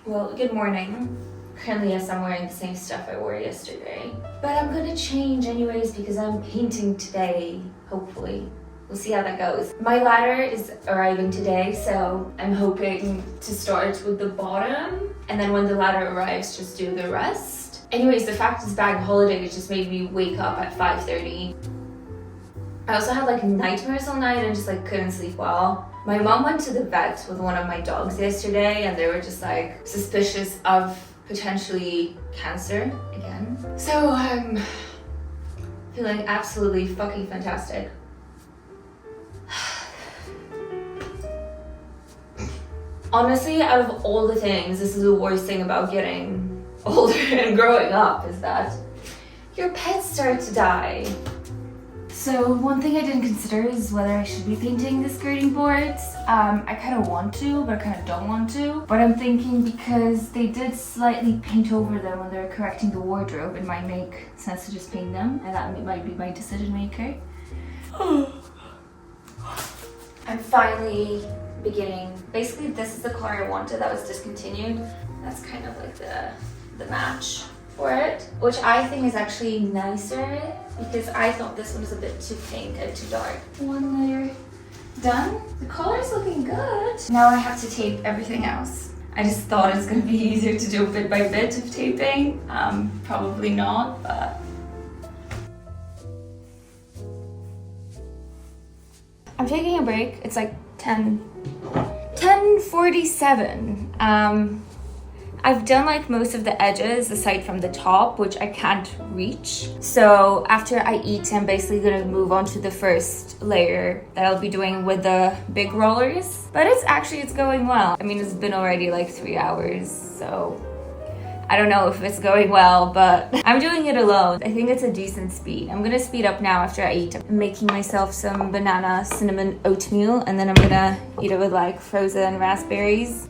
Well, good morning. Currently, yes, I'm wearing the same stuff I wore yesterday. But I'm gonna change anyways because I'm painting today, hopefully. We'll see how that goes. My ladder is arriving today, so I'm hoping to start with the bottom, and then when the ladder arrives, just do the rest. Anyways, the fact it's bank holiday just made me wake up at 5:30. I also had like nightmares all night and just like couldn't sleep well. My mom went to the vet with one of my dogs yesterday, and they were just like suspicious of potentially cancer again. So I'm feeling absolutely fucking fantastic. Honestly, out of all the things, this is the worst thing about getting older and growing up, is that your pets start to die. So one thing I didn't consider is whether I should be painting the skirting boards. I kind of want to, but I kind of don't want to. But I'm thinking because they did slightly paint over them when they were correcting the wardrobe, it might make sense to just paint them, and that might be my decision maker. I'm finally beginning. Basically, this is the color I wanted that was discontinued. That's kind of like the match for it, which I think is actually nicer because I thought this one was a bit too pink and too dark. One layer done. The color's looking good. Now I have to tape everything else. I just thought it's gonna be easier to do bit by bit of taping. Probably not, but I'm taking a break. It's like 10:47. I've done like most of the edges aside from the top, which I can't reach. So after I eat, I'm basically gonna move on to the first layer that I'll be doing with the big rollers. But it's going well. I mean, it's been already like 3 hours, so I don't know if it's going well, but I'm doing it alone. I think it's a decent speed. I'm gonna speed up now after I eat. I'm making myself some banana cinnamon oatmeal, and then I'm gonna eat it with like frozen raspberries.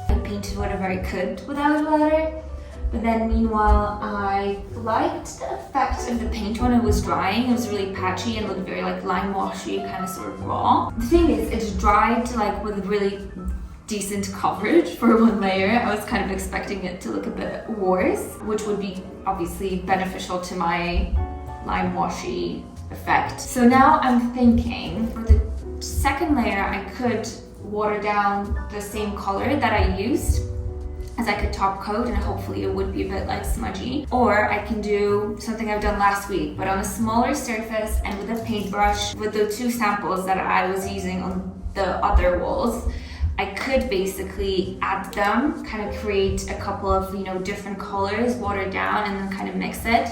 I painted whatever I could without a ladder. But then meanwhile, I liked the effect of the paint when it was drying. It was really patchy and looked very like lime washy, kind of sort of raw. The thing is, it's dried like with really decent coverage for one layer. I was kind of expecting it to look a bit worse, which would be obviously beneficial to my lime washy effect. So now I'm thinking for the second layer, I could water down the same color that I used as like a top coat, and hopefully it would be a bit like smudgy. Or I can do something I've done last week, but on a smaller surface and with a paintbrush, with the two samples that I was using on the other walls, I could basically add them, kind of create a couple of, different colors, water down, and then kind of mix it.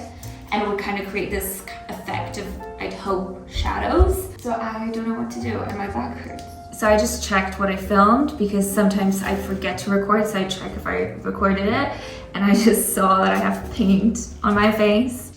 And it would kind of create this effect of, I'd hope, shadows. So I don't know what to do, and my back hurts. So I just checked what I filmed because sometimes I forget to record, so I check if I recorded it, and I just saw that I have paint on my face.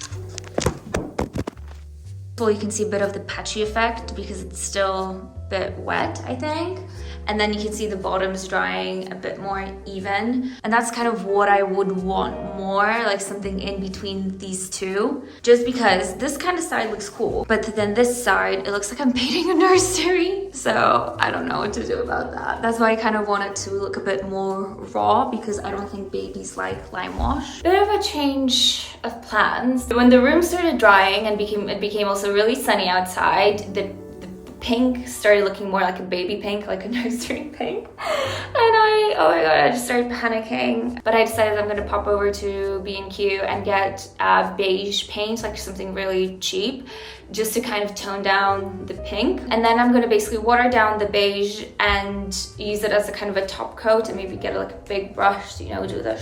Well, you can see a bit of the patchy effect because it's still a bit wet, I think. And then you can see the bottoms drying a bit more even. And that's kind of what I would want more, like something in between these two. Just because this kind of side looks cool, but then this side, it looks like I'm painting a nursery. So I don't know what to do about that. That's why I kind of want it to look a bit more raw because I don't think babies like lime wash. Bit of a change of plans. When the room started drying and it became also really sunny outside, the pink started looking more like a baby pink, like a nursery pink. And oh my god, I just started panicking. But I decided I'm gonna pop over to B&Q and get beige paint, like something really cheap, just to kind of tone down the pink. And then I'm gonna basically water down the beige and use it as a kind of a top coat, and maybe get like a big brush to, do the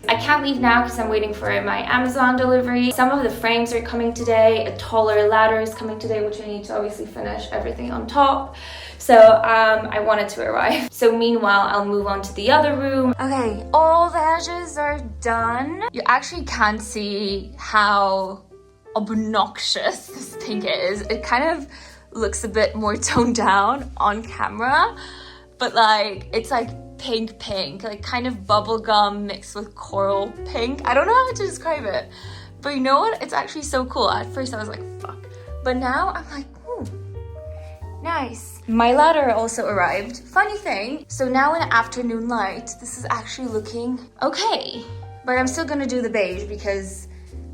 I can't leave now because I'm waiting for my Amazon delivery. Some of the frames are coming today. A taller ladder is coming today, which I need to obviously finish everything on top. So I want it to arrive. So meanwhile, I'll move on to the other room. Okay, all the edges are done. You actually can't see how obnoxious this pink is. It kind of looks a bit more toned down on camera, but like it's like pink, like kind of bubblegum mixed with coral pink. I don't know how to describe it, but you know what? It's actually so cool. At first I was like, fuck. But now I'm like, ooh, nice. My ladder also arrived. Funny thing, so now in afternoon light, this is actually looking okay. But I'm still gonna do the beige because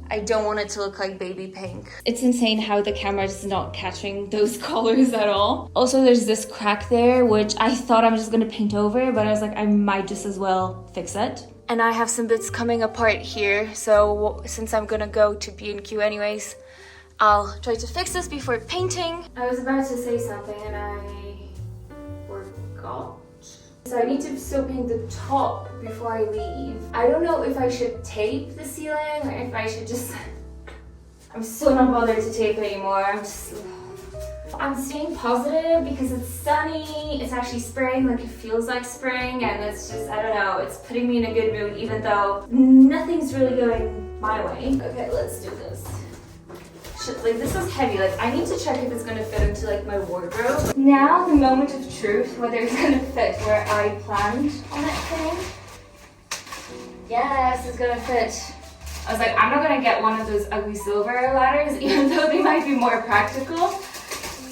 I don't want it to look like baby pink. It's insane how the camera is not catching those colors at all. Also, there's this crack there, which I thought I was just gonna paint over, but I was like, I might just as well fix it. And I have some bits coming apart here, so since I'm gonna go to B&Q anyways, I'll try to fix this before painting. I was about to say something and I forgot. So I need to still paint the top before I leave. I don't know if I should tape the ceiling or if I should just... I'm so not bothered to tape anymore. I'm staying positive because it's sunny, it's actually spring, like it feels like spring, and it's just, I don't know, it's putting me in a good mood even though nothing's really going my way. Okay, let's do this. Shit, like this is heavy, like I need to check if it's gonna fit into like my wardrobe. Now the moment of truth, whether it's gonna fit where I planned on it fitting. Yes, it's gonna fit. I was like, I'm not gonna get one of those ugly silver ladders, even though they might be more practical.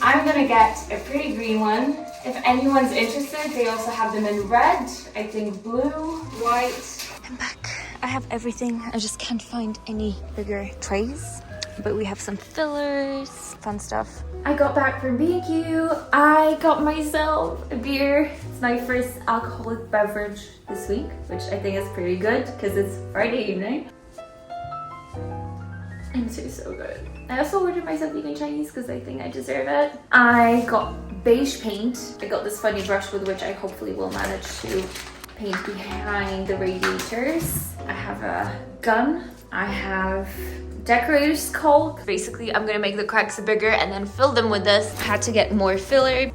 I'm gonna get a pretty green one. If anyone's interested, they also have them in red, I think blue, white. I'm back. I have everything. I just can't find any bigger trays. But we have some fillers, fun stuff. I got back from B&Q. I got myself a beer. It's my first alcoholic beverage this week, which I think is pretty good because it's Friday evening. And it tastes so good. I also ordered myself vegan Chinese because I think I deserve it. I got beige paint. I got this funny brush with which I hopefully will manage to paint behind the radiators. I have a gun. I have decorator's caulk. Basically, I'm gonna make the cracks bigger and then fill them with this. I had to get more filler